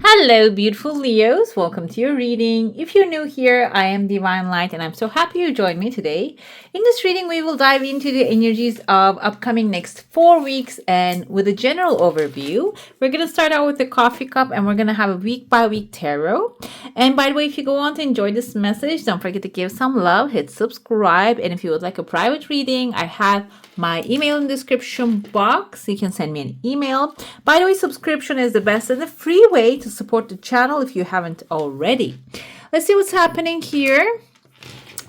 Hello, beautiful Leos. Welcome to your reading. If you're new here, I am Divine Light and I'm so happy you joined me today. In this reading, we will dive into the energies of upcoming next 4 weeks and with a general overview. We're going to start out with the coffee cup and we're going to have a week by week tarot. And by the way, if you go on to enjoy this message, don't forget to give some love, hit subscribe. And if you would like a private reading, I have my email in the description box. You can send me an email. By the way, subscription is the best and the free way to support the channel if you haven't already. Let's see what's happening here.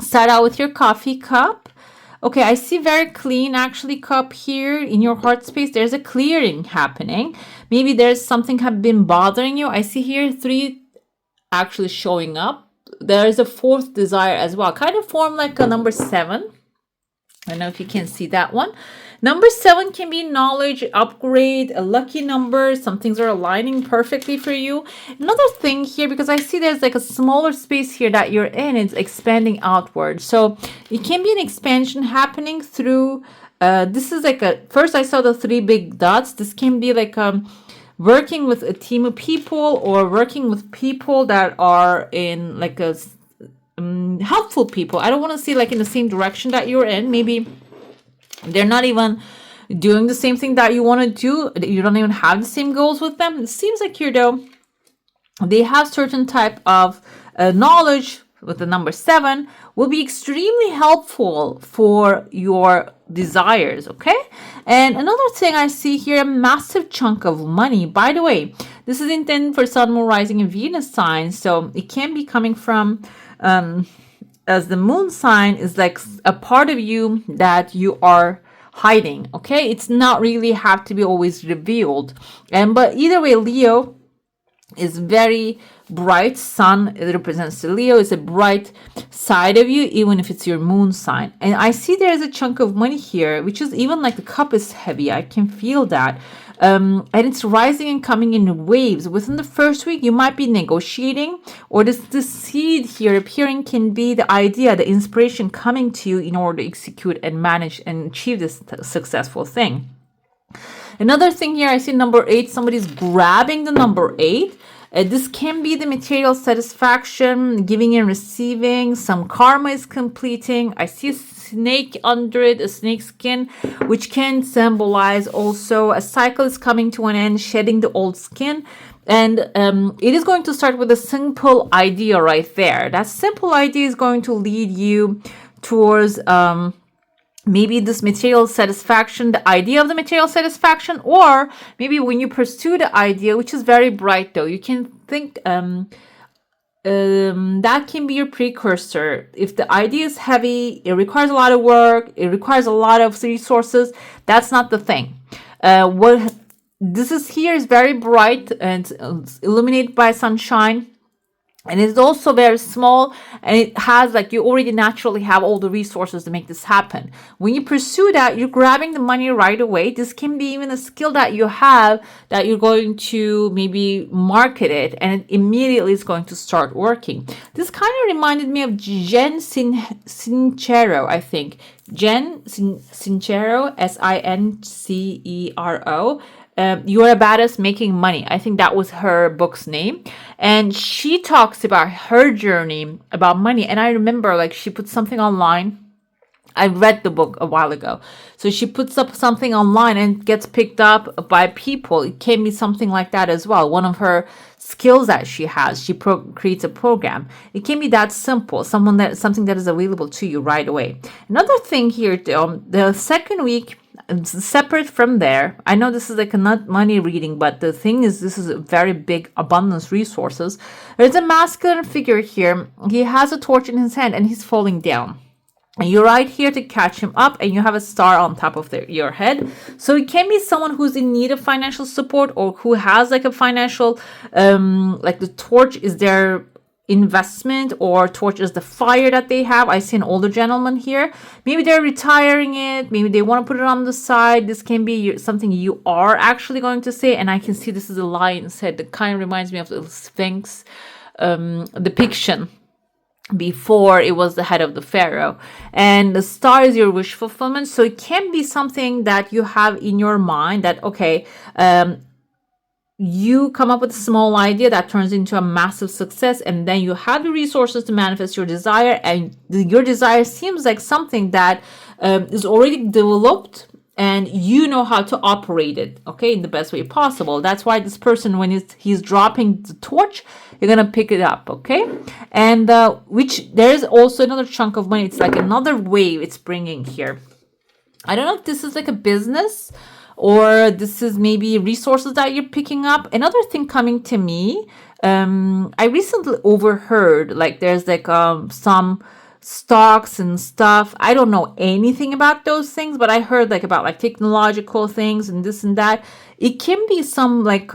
Start out with your coffee cup. Okay, I see very clean actually cup here in your heart space. There's a clearing happening. Maybe there's something have been bothering you. I see here 3 actually showing up. There's a 4th desire as well. Kind of form like a number 7. I don't know if you can see that one. Number 7 can be knowledge, upgrade, a lucky number. Some things are aligning perfectly for you. Another thing here, because I see there's like a smaller space here that you're in, it's expanding outward. So it can be an expansion happening through, this is like first I saw the 3 big dots. This can be like working with a team of people or working with people that are in like a helpful people. I don't want to see like in the same direction that you're in. Maybe they're not even doing the same thing that you want to do. You don't even have the same goals with them. It seems like you're though they have certain type of knowledge with the number 7 will be extremely helpful for your desires. Okay, and another thing I see here, a massive chunk of money. By the way, this is intended for Sun, Moon, Rising, and Venus signs, so it can be coming from as the moon sign is like a part of you that you are hiding. Okay, it's not really have to be always revealed. But either way, Leo is very bright. Sun, it represents the Leo, is a bright side of you, even if it's your moon sign. And I see there's a chunk of money here, which is even like the cup is heavy. I can feel that. And it's rising and coming in waves. Within the first week, you might be negotiating, or this seed here appearing can be the idea, the inspiration coming to you in order to execute and manage and achieve this successful thing. Another thing here, I see number 8, somebody's grabbing the number 8. This can be the material satisfaction, giving and receiving. Some karma is completing. I see a snake under it, a snake skin, which can symbolize also a cycle is coming to an end, shedding the old skin. And it is going to start with a simple idea right there. That simple idea is going to lead you towards maybe this material satisfaction, the idea of the material satisfaction, or maybe when you pursue the idea, which is very bright though, you can think that can be your precursor. If the idea is heavy, it requires a lot of work, it requires a lot of resources, that's not the thing. What this is here is very bright and illuminated by sunshine. And it's also very small, and it has like you already naturally have all the resources to make this happen. When you pursue that, you're grabbing the money right away. This can be even a skill that you have that you're going to maybe market it, and it immediately is going to start working. This kind of reminded me of Jen Sincero, I think. Jen Sincero, Sincero. You are a badass making money. I think that was her book's name. And she talks about her journey about money. And I remember like she put something online. I read the book a while ago. So she puts up something online and gets picked up by people. It can be something like that as well. One of her skills that she has, she creates a program. It can be that simple. Something that is available to you right away. Another thing here, the second week, separate from there, I know this is like a not money reading, but the thing is this is a very big abundance resources. There's a masculine figure here. He has a torch in his hand and he's falling down. And you're right here to catch him up, and you have a star on top of your head. So it can be someone who's in need of financial support, or who has like a financial, like the torch is their investment, or torch is the fire that they have. I see an older gentleman here. Maybe they're retiring it. Maybe they want to put it on the side. This can be something you are actually going to say. And I can see this is a lion's head that kind of reminds me of the Sphinx depiction before it was the head of the pharaoh. And the star is your wish fulfillment. So it can be something that you have in your mind that, okay, you come up with a small idea that turns into a massive success, and then you have the resources to manifest your desire, and your desire seems like something that is already developed, and you know how to operate it, okay, in the best way possible. That's why this person, when he's dropping the torch, you're gonna pick it up, okay? And which there's also another chunk of money. It's like another wave it's bringing here. I don't know if this is like a business or this is maybe resources that you're picking up. Another thing coming to me, I recently overheard like there's like some stocks and stuff. I don't know anything about those things, but I heard like about like technological things and this and that. It can be some like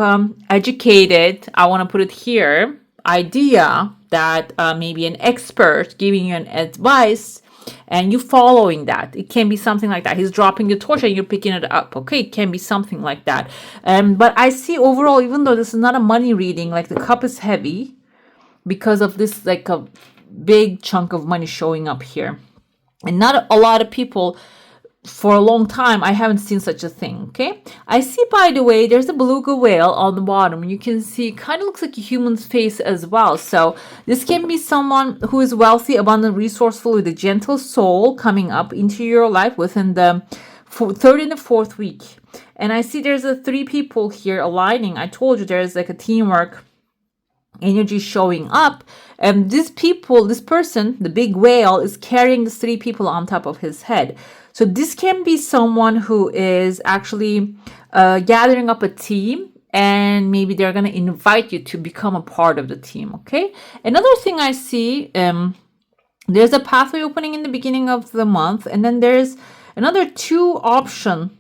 educated, I want to put it here, idea that maybe an expert giving you an advice and you following that. It can be something like that. He's dropping the torch and you're picking it up. Okay, it can be something like that. But I see overall, even though this is not a money reading, like the cup is heavy because of this like a big chunk of money showing up here. And not a lot of people, for a long time, I haven't seen such a thing, okay? I see, by the way, there's a beluga whale on the bottom. You can see it kind of looks like a human's face as well. So this can be someone who is wealthy, abundant, resourceful, with a gentle soul coming up into your life within the third and the fourth week. And I see there's a 3 people here aligning. I told you there's like a teamwork energy showing up, and this person, the big whale, is carrying the 3 people on top of his head. So this can be someone who is actually gathering up a team, and maybe they're going to invite you to become a part of the team, okay? Another thing I see, there's a pathway opening in the beginning of the month, and then there's another 2 option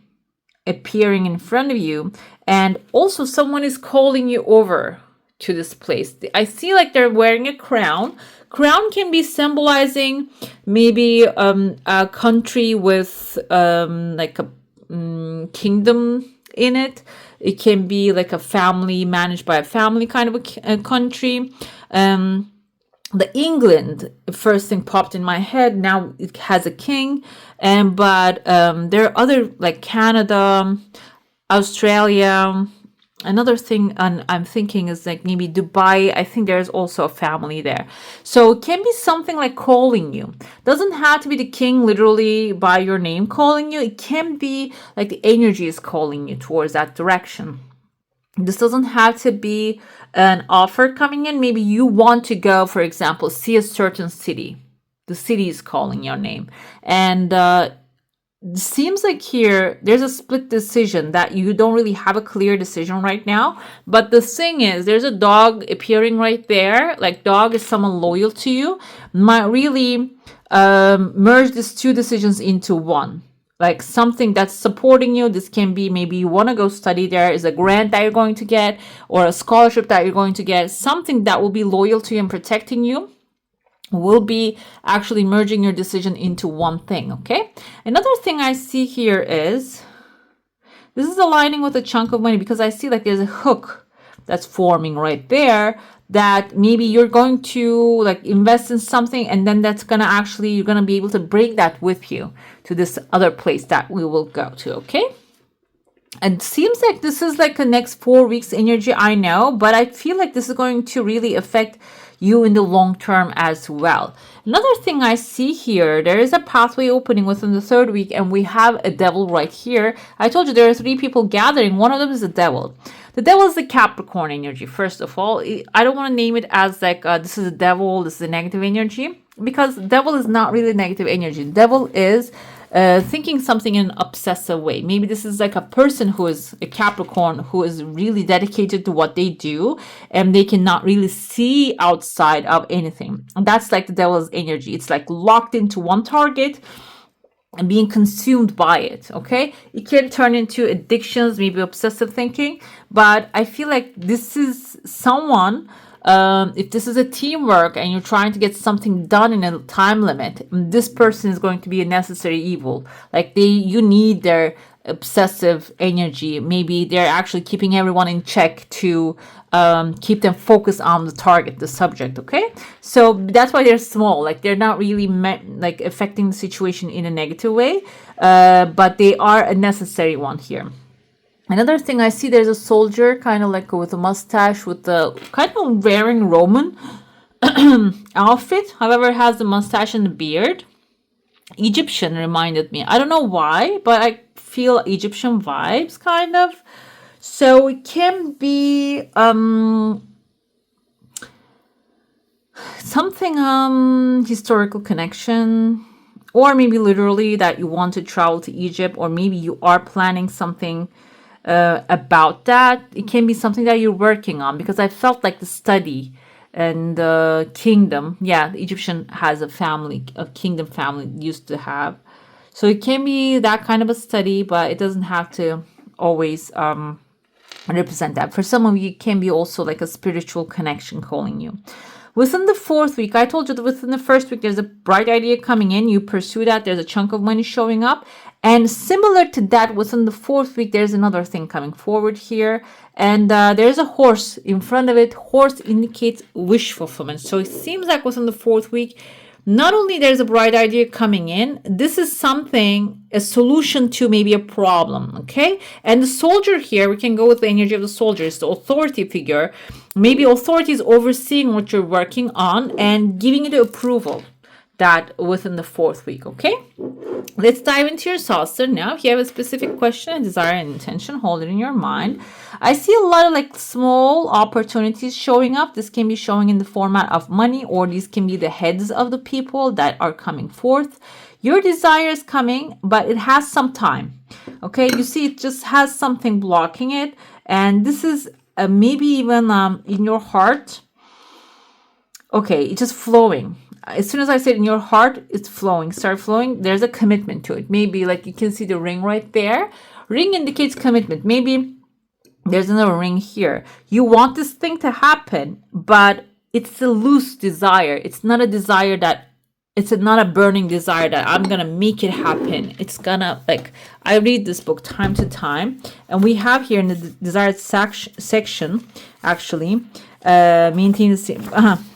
appearing in front of you, and also someone is calling you over to this place. I see like they're wearing a crown. Crown can be symbolizing maybe a country with like a kingdom in it. It can be like a family managed by a family kind of a country. The England, first thing popped in my head. Now it has a king, but there are other like Canada, Australia. Another thing I'm thinking is like maybe Dubai. I think there's also a family there. So it can be something like calling you. Doesn't have to be the king literally by your name calling you. It can be like the energy is calling you towards that direction. This doesn't have to be an offer coming in. Maybe you want to go, for example, see a certain city. The city is calling your name. And seems like here there's a split decision that you don't really have a clear decision right now. But the thing is, there's a dog appearing right there. Like dog is someone loyal to you. Might really merge these 2 decisions into one. Like something that's supporting you. This can be maybe you want to go study there, is a grant that you're going to get, or a scholarship that you're going to get. Something that will be loyal to you and protecting you will be actually merging your decision into one thing, okay? Another thing I see here is, this is aligning with a chunk of money, because I see like there's a hook that's forming right there that maybe you're going to like invest in something, and then that's gonna actually, you're gonna be able to bring that with you to this other place that we will go to, okay? And seems like this is like the next 4 weeks energy, I know, but I feel like this is going to really affect you in the long term as well. Another thing I see here, there is a pathway opening within the 3rd week, and we have a devil right here. I told you there are 3 people gathering. One of them is a devil. The devil is the Capricorn energy. First of all, I don't want to name it as like this is a devil, this is a negative energy, because devil is not really negative energy. Devil is thinking something in an obsessive way. Maybe this is like a person who is a Capricorn, who is really dedicated to what they do, and they cannot really see outside of anything. And that's like the devil's energy. It's like locked into one target and being consumed by it, okay? It can turn into addictions, maybe obsessive thinking, but I feel like this is someone, if this is a teamwork and you're trying to get something done in a time limit, this person is going to be a necessary evil. Like you need their obsessive energy. Maybe they're actually keeping everyone in check to keep them focused on the target, the subject, okay? So that's why they're small. Like they're not really like affecting the situation in a negative way, but they are a necessary one here. Another thing I see, there's a soldier kind of like with a mustache, with the kind of wearing Roman outfit. However, it has the mustache and the beard. Egyptian reminded me. I don't know why, but I feel Egyptian vibes kind of. So it can be something historical connection, or maybe literally that you want to travel to Egypt, or maybe you are planning something about that. It can be something that you're working on, because I felt like the study and the kingdom. Yeah, the Egyptian has a family, a kingdom family used to have. So it can be that kind of a study, but it doesn't have to always represent that. For some of you, it can be also like a spiritual connection calling you. Within the fourth week, I told you that within the first week, there's a bright idea coming in. You pursue that. There's a chunk of money showing up. And similar to that, within the fourth week, there's another thing coming forward here. And there's a horse in front of it. Horse indicates wish fulfillment. So it seems like within the fourth week, not only there's a bright idea coming in, this is something, a solution to maybe a problem, okay? And the soldier here, we can go with the energy of the soldier, it's the authority figure. Maybe authority is overseeing what you're working on and giving it approval, that within the fourth week, okay? Let's dive into your saucer now. If you have a specific question, a desire, and intention, hold it in your mind. I see a lot of like small opportunities showing up. This can be showing in the format of money, or these can be the heads of the people that are coming forth. Your desire is coming, but it has some time. Okay, you see it just has something blocking it. And this is maybe even in your heart. Okay, it's just flowing. As soon as I said in your heart, it's flowing. Start flowing. There's a commitment to it. Maybe like you can see the ring right there. Ring indicates commitment. Maybe there's another ring here. You want this thing to happen, but it's a loose desire. It's not a desire that, it's not a burning desire that I'm going to make it happen. It's gonna, like, I read this book time to time, and we have here in the desired section, actually, maintain the same,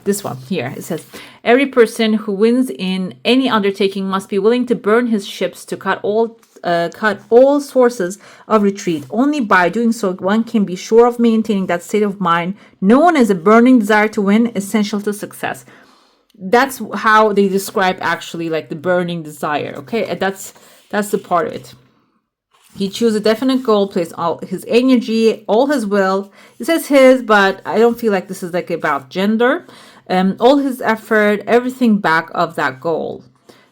this one here, it says, every person who wins in any undertaking must be willing to burn his ships to cut all sources of retreat. Only by doing so, one can be sure of maintaining that state of mind known as a burning desire to win, essential to success. That's how they describe actually like the burning desire. Okay, and that's the part of it. He chooses a definite goal, place all his energy, all his will. It says his, but I don't feel like this is like about gender. All his effort, everything back of that goal.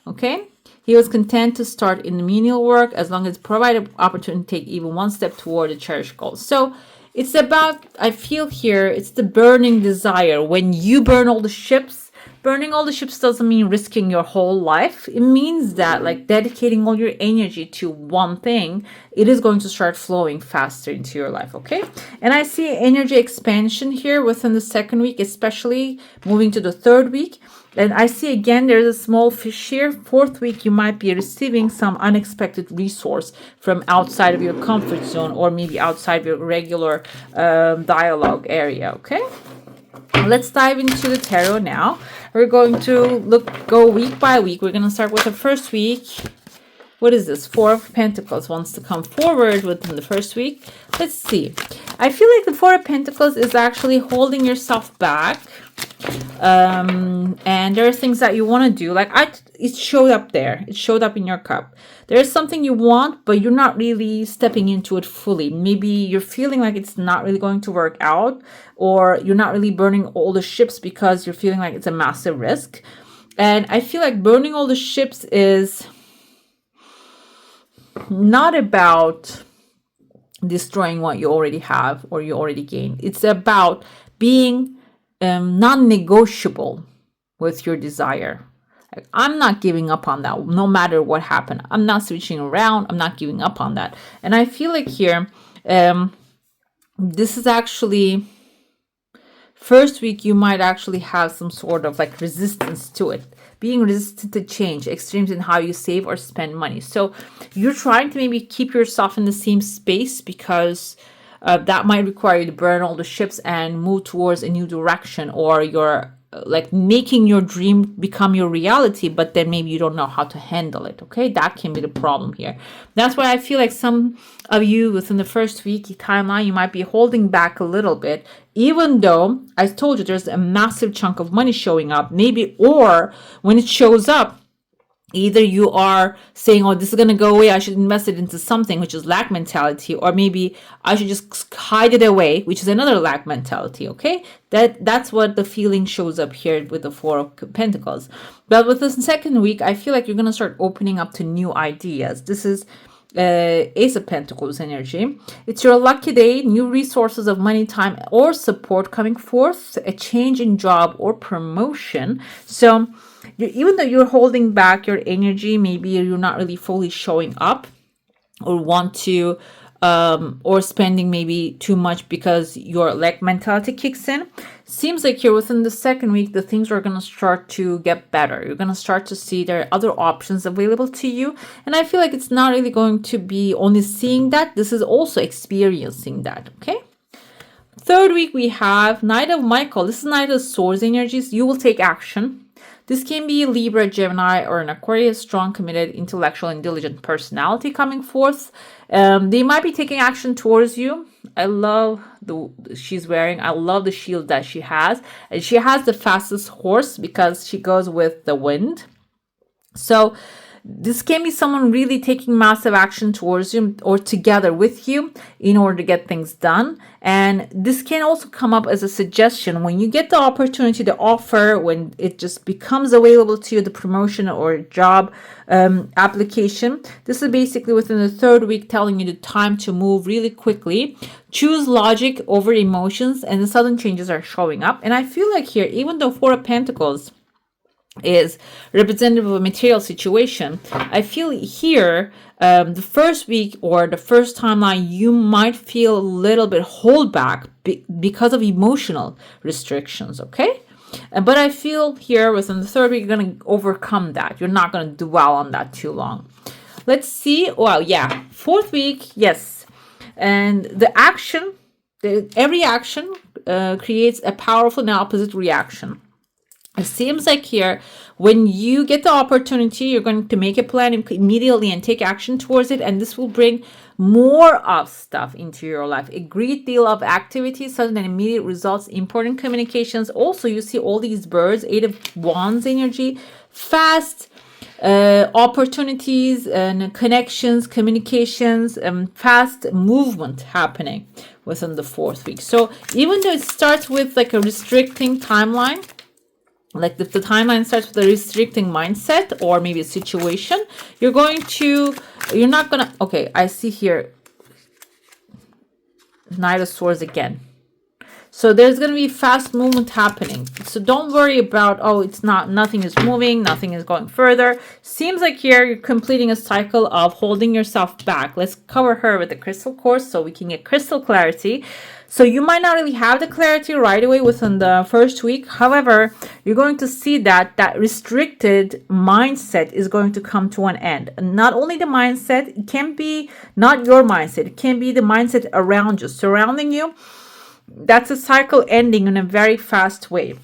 Okay, he was content to start in the menial work as long as provided opportunity to take even one step toward a cherished goal. So it's about, I feel here, it's the burning desire. When you burn all the ships, burning all the ships doesn't mean risking your whole life. It means that like dedicating all your energy to one thing, it is going to start flowing faster into your life, okay? And I see energy expansion here within the second week, especially moving to the third week. And I see again, there's a small fish here. Fourth week, you might be receiving some unexpected resource from outside of your comfort zone, or maybe outside of your regular dialogue area, okay? Let's dive into the tarot now. We're going to go week by week. We're going to start with the first week. What is this? Four of Pentacles wants to come forward within the first week. Let's see. I feel like the Four of Pentacles is actually holding yourself back. And there are things that you want to do. Like it showed up there. It showed up in your cup. There's something you want, but you're not really stepping into it fully. Maybe you're feeling like it's not really going to work out, or you're not really burning all the ships because you're feeling like it's a massive risk. And I feel like burning all the ships is not about destroying what you already have or you already gained. It's about being non-negotiable with your desire. Like, I'm not giving up on that no matter what happened. I'm not switching around. I'm not giving up on that. And I feel like here, this is actually, first week, you might actually have some sort of like resistance to it. Being resistant to change, extremes in how you save or spend money. So you're trying to maybe keep yourself in the same space because that might require you to burn all the ships and move towards a new direction, or your like making your dream become your reality, but then maybe you don't know how to handle it. Okay, that can be the problem here. That's why I feel like some of you within the first week timeline, you might be holding back a little bit, even though I told you there's a massive chunk of money showing up, maybe, or when it shows up, either you are saying, oh, this is going to go away, I should invest it into something, which is lack mentality, or maybe I should just hide it away, which is another lack mentality. Okay, that's what the feeling shows up here with the Four of Pentacles. But with the second week, I feel like you're going to start opening up to new ideas. This is Ace of Pentacles energy. It's your lucky day, new resources of money, time, or support coming forth, a change in job or promotion. So even though you're holding back your energy, maybe you're not really fully showing up, or want to or spending maybe too much because your lack mentality kicks in. Seems like here within the second week, the things are going to start to get better. You're going to start to see there are other options available to you. And I feel like it's not really going to be only seeing that. This is also experiencing that. Okay. Third week, we have Knight of Michael. This is Knight of Swords energies. You will take action. This can be Libra, Gemini, or an Aquarius, strong, committed, intellectual, and diligent personality coming forth. They might be taking action towards you. I love she's wearing. I love the shield that she has. And she has the fastest horse because she goes with the wind. So this can be someone really taking massive action towards you or together with you in order to get things done. And this can also come up as a suggestion when you get the opportunity, the offer, when it just becomes available to you, the promotion or job application. This is basically within the third week telling you the time to move really quickly. Choose logic over emotions, and the sudden changes are showing up. And I feel like here, even though Four of Pentacles is representative of a material situation, I feel here the first week or the first timeline, you might feel a little bit hold back because of emotional restrictions. Okay, but I feel here within the third week, you're going to overcome that. You're not going to dwell on that too long. Let's see. Well, yeah, fourth week, yes. And the action, every action creates a powerful and opposite reaction. It seems like here, when you get the opportunity, you're going to make a plan immediately and take action towards it. And this will bring more of stuff into your life. A great deal of activity, sudden and immediate results, important communications. Also, you see all these birds, Eight of Wands energy, fast opportunities and connections, communications, fast movement happening within the fourth week. So even though it starts with like a restricting timeline, like if the timeline starts with a restricting mindset or maybe a situation, you're not gonna, okay, I see here, Knight of Swords again. So there's going to be fast movement happening. So don't worry about, oh, nothing is moving, nothing is going further. Seems like here you're completing a cycle of holding yourself back. Let's cover her with the crystal quartz so we can get crystal clarity. So you might not really have the clarity right away within the first week. However, you're going to see that restricted mindset is going to come to an end. And not only the mindset, it can be not your mindset. It can be the mindset around you, surrounding you. That's a cycle ending in a very fast way.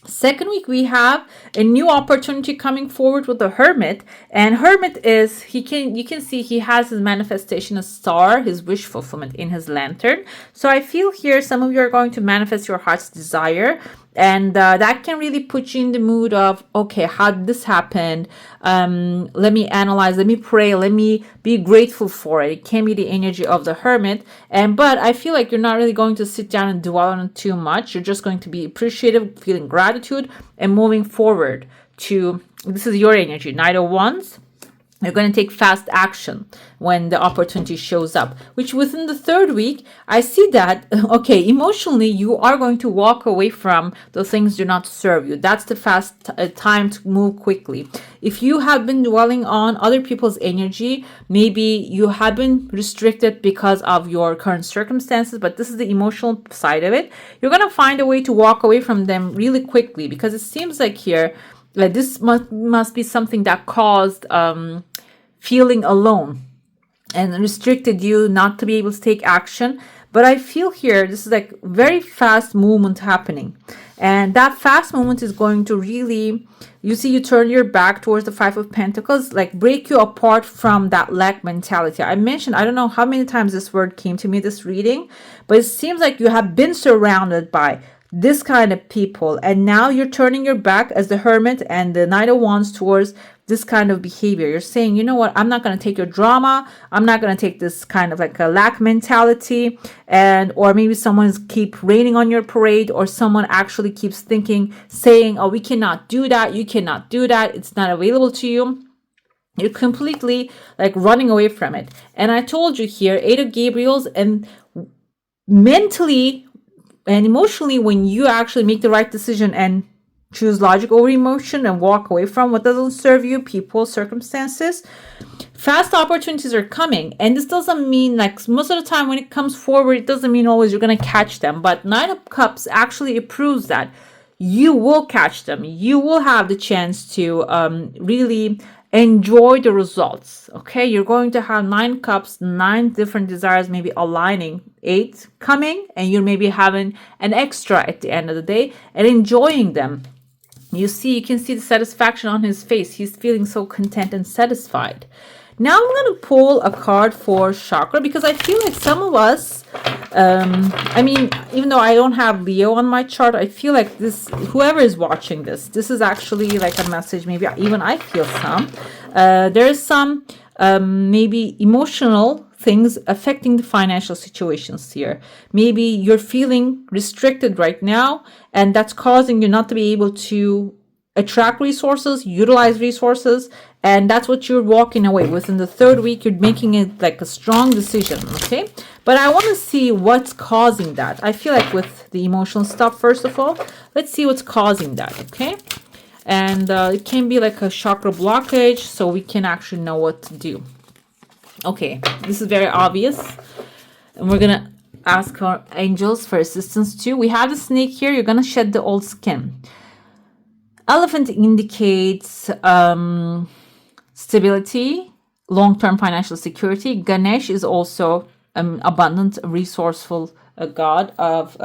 Second week, we have a new opportunity coming forward with the Hermit. And Hermit is, you can see he has his manifestation, a star, his wish fulfillment in his lantern. So I feel here some of you are going to manifest your heart's desire. And that can really put you in the mood of, okay, how did this happen? Let me analyze, let me pray, let me be grateful for it. It can be the energy of the Hermit. But I feel like you're not really going to sit down and dwell on it too much. You're just going to be appreciative, feeling gratitude, and moving forward to, this is your energy, Knight of Wands. You're going to take fast action when the opportunity shows up, which within the third week, I see that, okay, emotionally, you are going to walk away from the things do not serve you. That's the fast time to move quickly. If you have been dwelling on other people's energy, maybe you have been restricted because of your current circumstances, but this is the emotional side of it. You're going to find a way to walk away from them really quickly, because it seems like here, like this must be something that caused feeling alone and restricted you not to be able to take action. But I feel here, this is like very fast movement happening. And that fast movement is going to really, you see, you turn your back towards the Five of Pentacles, like break you apart from that lack mentality. I mentioned, I don't know how many times this word came to me this reading, but it seems like you have been surrounded by this kind of people, and now you're turning your back as the Hermit and the Knight of Wands towards this kind of behavior. You're saying, you know what, I'm not going to take your drama. I'm not going to take this kind of like a lack mentality. And or maybe someone's keep raining on your parade, or someone actually keeps saying, oh, we cannot do that, you cannot do that, it's not available to you. You're completely like running away from it. And I told you here, Eight of Gabriels, and mentally and emotionally, when you actually make the right decision and choose logic over emotion and walk away from what doesn't serve you, people, circumstances, fast opportunities are coming. And this doesn't mean, like, most of the time when it comes forward, it doesn't mean always you're going to catch them. But Nine of Cups actually proves that you will catch them. You will have the chance to really enjoy the results. Okay, you're going to have 9 cups, 9 different desires, maybe aligning, 8 coming, and you're maybe having an extra at the end of the day and enjoying them. You can see the satisfaction on his face. He's feeling so content and satisfied. Now I'm going to pull a card for Chakra, because I feel like some of us, I mean, even though I don't have Leo on my chart, I feel like whoever is watching this is actually like a message. Maybe even I feel some. There is some maybe emotional things affecting the financial situations here. Maybe you're feeling restricted right now, and that's causing you not to be able to attract resources, utilize resources, and that's what you're walking away with. In the 3rd week, you're making it like a strong decision, okay? But I want to see what's causing that. I feel like with the emotional stuff, first of all, let's see what's causing that, okay? And it can be like a chakra blockage, so we can actually know what to do. Okay, this is very obvious. And we're going to ask our angels for assistance too. We have the snake here. You're going to shed the old skin. Elephant indicates stability, long-term financial security. Ganesh is also abundant, resourceful god of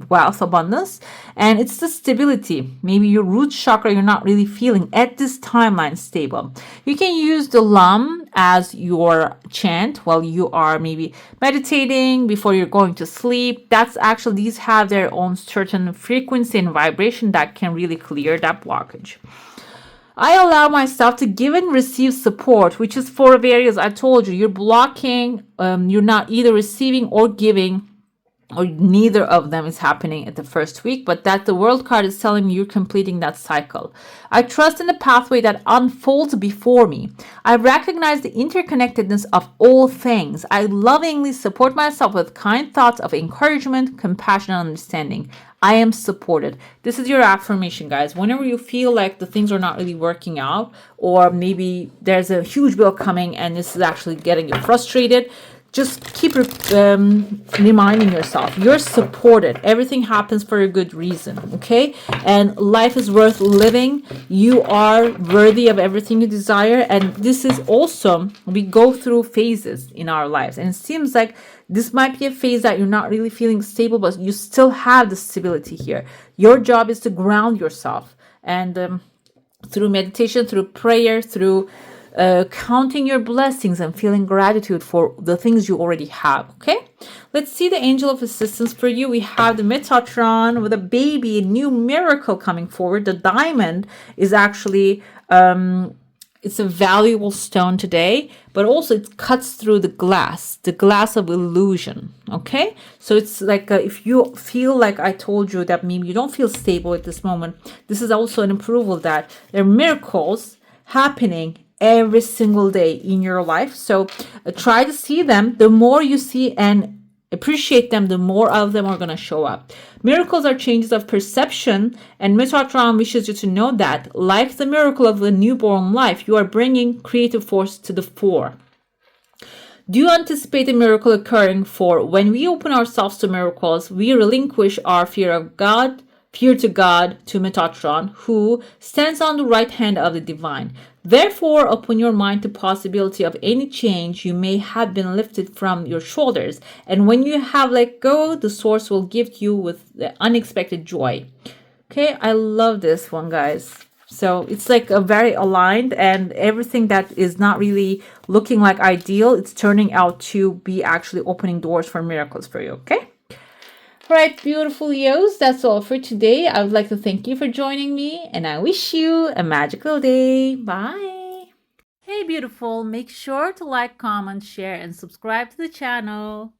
wealth, abundance, and it's the stability. Maybe your root chakra you're not really feeling at this timeline stable. You can use the Lam as your chant while you are maybe meditating, before you're going to sleep. That's actually, these have their own certain frequency and vibration that can really clear that blockage. I allow myself to give and receive support, which is 4 areas. I told you, you're blocking, you're not either receiving or giving, or neither of them is happening at the 1st week, but that the World card is telling me you're completing that cycle. I trust in the pathway that unfolds before me. I recognize the interconnectedness of all things. I lovingly support myself with kind thoughts of encouragement, compassion, and understanding. I am supported. This is your affirmation, guys. Whenever you feel like the things are not really working out, or maybe there's a huge bill coming and this is actually getting you frustrated, just keep reminding yourself you're supported. Everything happens for a good reason, okay? And life is worth living. You are worthy of everything you desire. And this is also, we go through phases in our lives. And it seems like this might be a phase that you're not really feeling stable, but you still have the stability here. Your job is to ground yourself. And through meditation, through prayer, through counting your blessings and feeling gratitude for the things you already have. Okay, let's see the angel of assistance for you. We have the Metatron with a baby, a new miracle coming forward. The diamond is actually it's a valuable stone today, but also it cuts through the glass of illusion. Okay, so it's like if you feel like I told you that maybe you don't feel stable at this moment, this is also an approval that there are miracles happening every single day in your life. So try to see them. The more you see and appreciate them, the more of them are going to show up. Miracles are changes of perception, and Metatron wishes you to know that life is a miracle of a newborn life. You are bringing creative force to the fore. Do you anticipate a miracle occurring? For when we open ourselves to miracles, we relinquish our fear to God, to Metatron, who stands on the right hand of the divine. Therefore, open your mind to possibility of any change you may have been lifted from your shoulders. And when you have let go, the source will gift you with the unexpected joy. Okay, I love this one, guys. So it's like a very aligned, and everything that is not really looking like ideal, it's turning out to be actually opening doors for miracles for you. Okay. All right, beautiful Leos, that's all for today. I would like to thank you for joining me, and I wish you a magical day. Bye. Hey, beautiful, make sure to like, comment, share, and subscribe to the channel.